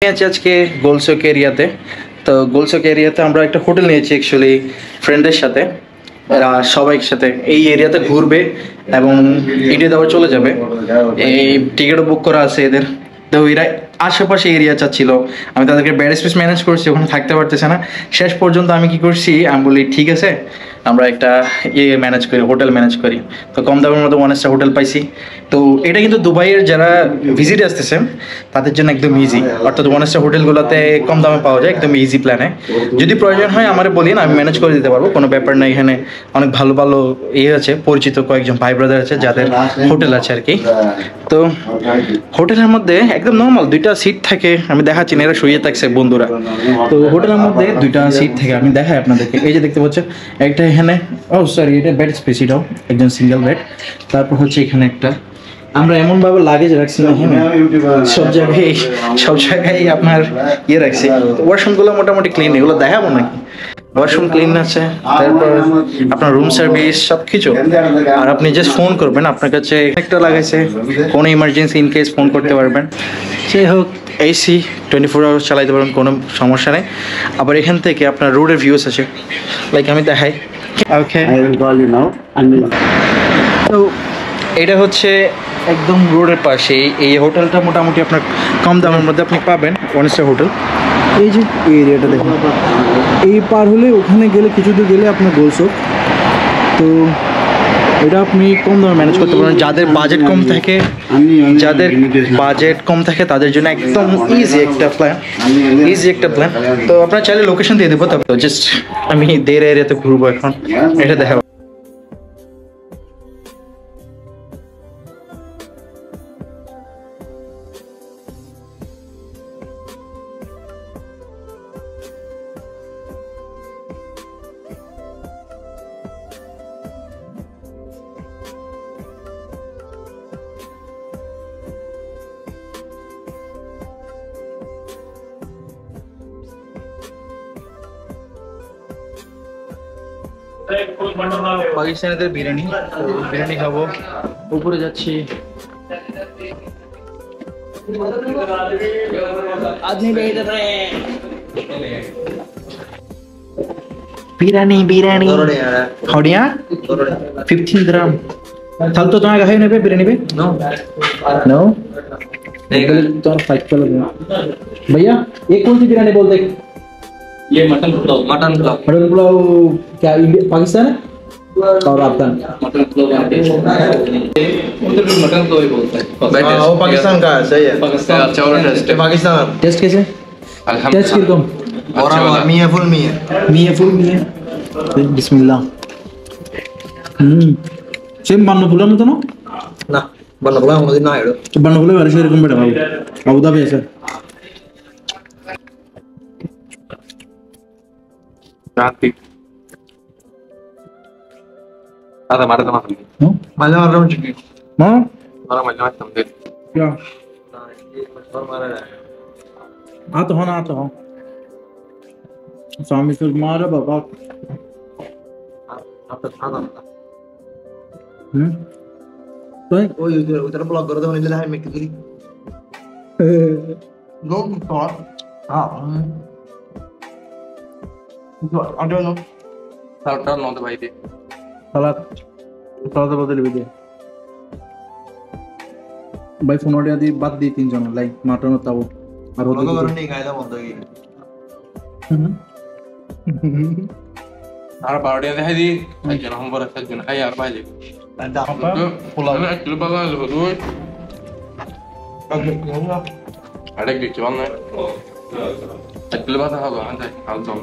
আজকে গোলচক এরিয়াতে। তো গোলচক এরিয়াতে আমরা একটা হোটেল নিয়েছি অ্যাকচুয়ালি ফ্রেন্ডের সাথে। এরা সবাই একসাথে এই এরিয়াতে ঘুরবে এবং ইন্ডিয়াতে আবার চলে যাবে। এই টিকিটও বুক করা আছে এদের। তো এরা আশেপাশে এরিয়া চাচ্ছিল, আমি তাদেরকে বেড স্পেস ম্যানেজ করছি, ওখানে থাকতে পারতেছে না। শেষ পর্যন্ত আমি কি করছি, আমি বলি ঠিক আছে আমরা একটা ম্যানেজ করি, হোটেল ম্যানেজ করি। তো কম দামের মধ্যে 1 স্টার হোটেল পাইছি। তো এটা কিন্তু দুবাইয়ের যারা ভিজিট আসতেছেন তাদের জন্য একদম ইজি, অর্থাৎ 1 স্টার হোটেলগুলোতে কম দামে পাওয়া যায় একদম ইজি প্ল্যানে। যদি প্রয়োজন হয় আমার বলি না, আমি ম্যানেজ করে দিতে পারবো, কোনো ব্যাপার না। এখানে অনেক ভালো ভালো আছে, পরিচিত কয়েকজন ভাই ব্রাদার আছে যাদের হোটেল আছে আর কি। তো হোটেলের মধ্যে একদম নর্মাল 2টা সিট থাকে, আমি দেখাচ্ছি না, এরা শুয়ে থাকছে বন্ধুরা। তো হোটেলের মধ্যে 2টা সিট থাকে, আমি দেখাই আপনাদেরকে। এই যে দেখতে পাচ্ছেন একটা এখানে, ও সরি এটা বেড স্পেস, এটাও একজন সিঙ্গেল বেড। তারপর হচ্ছে এখানে একটা, আমরা এমন ভাবে লাগেজ রাখছি না এখানে, সব জায়গায় আপনার রাখছি। ওয়াশরুমগুলো মোটামুটি ক্লিন, এগুলো দেখাবো নাকি? ওয়াশরুম ক্লিন আছে, তারপর আপনার রুম সার্ভিস সব কিছু। আর আপনি জাস্ট ফোন করবেন, আপনার কাছে একটা লাগাইছে, কোনো ইমার্জেন্সি ইন কেস ফোন করতে পারবেন। সে হোক এসি 24 আওয়ার্স চালাইতে পারবেন, কোনো সমস্যা নেই। আবার এখান থেকে আপনার রোডের ভিউস আছে, লাইক আমি দেখাই। ওকে, তো এটা হচ্ছে একদম রোডের পাশে এই হোটেলটা। মোটামুটি আপনার কম দামের মধ্যে আপনি পাবেন 1 স্টার হোটেল। এই যে এরিয়াটা দেখুন, এই পার হলে ওখানে গেলে কিছু দূর গেলে আপনার গোলচক। তো এটা আপনি কম দামে ম্যানেজ করতে পারেন। যাদের বাজেট কম থাকে তাদের জন্য একদম ইজি একটা প্ল্যান। তো আপনার চাইলে লোকেশন দিয়ে দেবো, তবে জাস্ট আমি দের এরিয়াতে ঘুরবো এখন, এটা দেখাবো। পাকিস্তানিদের বিরিয়ানি খাবো, উপরে যাচ্ছি। বিরিয়ানি হডিয়া 15 dirham। তাহলে তো তোমার কাছে নেবে বিরিয়ানি पे? नो तो 5 का लगेगा भैया। ये कौन सी बिरयानी बोलते हैं? ये मटन पुलाव क्या इंडिया पाकिस्तान है और अफगान? मटन पुलाव उधर भी मटन पुलाव ही बोलते हैं। वो पाकिस्तान का है, सही है। पाकिस्तान अच्छा और पाकिस्तान टेस्ट कैसे? टेस्ट किरकम और मियां फुल मियां बिस्मिल्लाह। सेम बान्ना पुलाव में तो ना बान्ना पुलाव আমাদের না এর বান্না পুলাও আর সেরকম বেটা ভাই আবুধাবি আছে। Cantik. Ada macam apa? Macam juga. Mau? Macam deh. Ya. Atau hona atau. Sami फिर मारा बाबा. Apa? तो उधर ब्लॉग करो तो होने लगा है मैं किधरी नो थॉट हां I don't know south no तो भाई दे सलाद बदल भी दे भाई फोन ऑडियो दी बात दी 3 जन लाइक मटन ताऊ और होतो नहीं खायला বন্ধ কি আর বারোটিয়া দেখাই দি একজন নম্বর আছে একজন খাই আর ভাই ada apa pulau itu bawa lu dulu ada di mana itu bawa apa anda halom